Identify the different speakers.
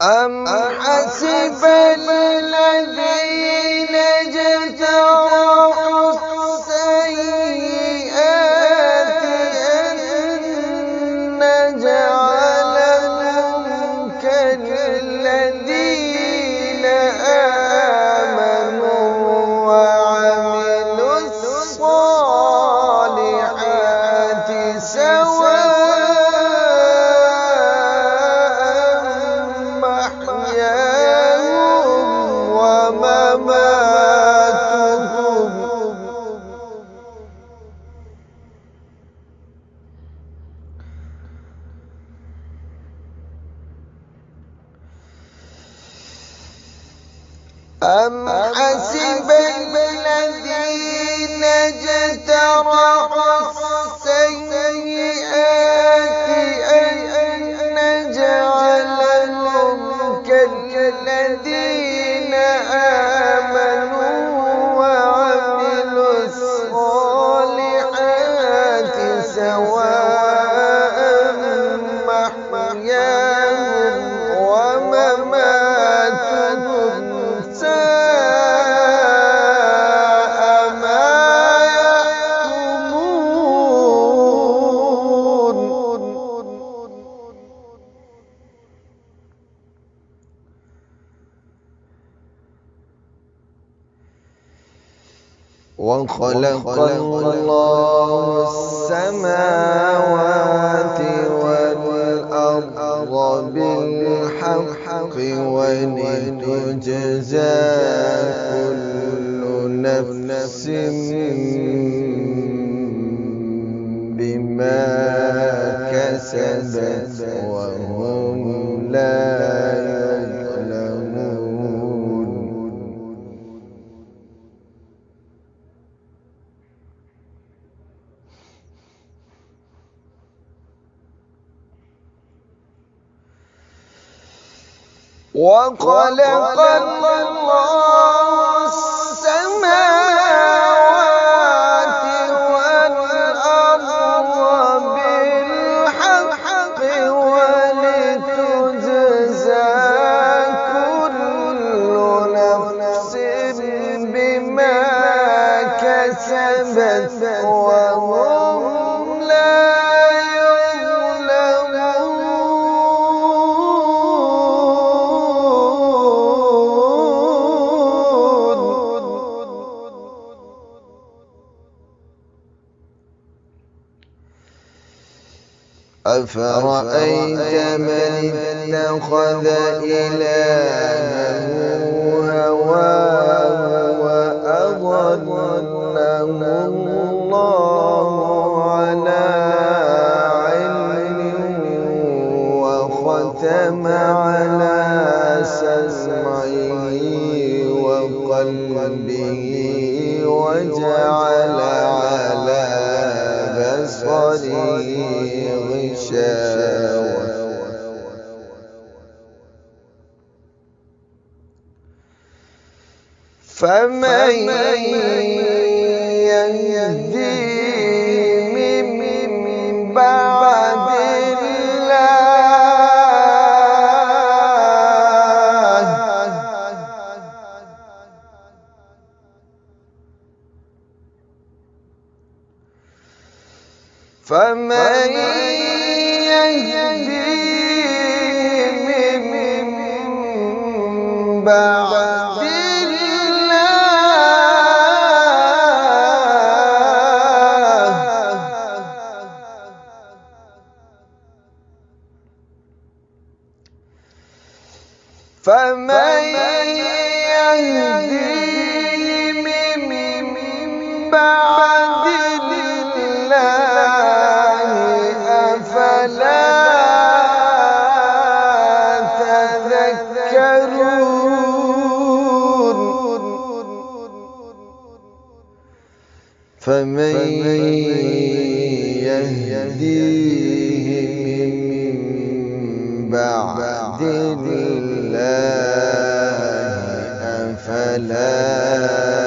Speaker 1: أم حسب الذين اجترحوا السيئات أن نجعلهم كالذين آمنوا وعملوا الصالحات سواء أم حسب الذين اجترحوا السيئات أن نجعلهم كالذين آمنوا وعملوا الصالحات سواء محياهم ومماتهم وخلق الله السماوات والأرض بالحق ولتجزى كل نفس بما كسبت وهم لا وخلق الله السماوات والأرض بالحق ولتجزى كل نفس بما كسبت وهم أفرأيت من اتخذ إلهه هواه وأضله الله على علم وختم على سمعه وقلبه وجعل على بصره غشاوة فمن يهديه من بعد الله فمن يهديه من بعد فمن يهديه من بعد الله أفلا تذكرون فمن يهديه من بعد الله أفلا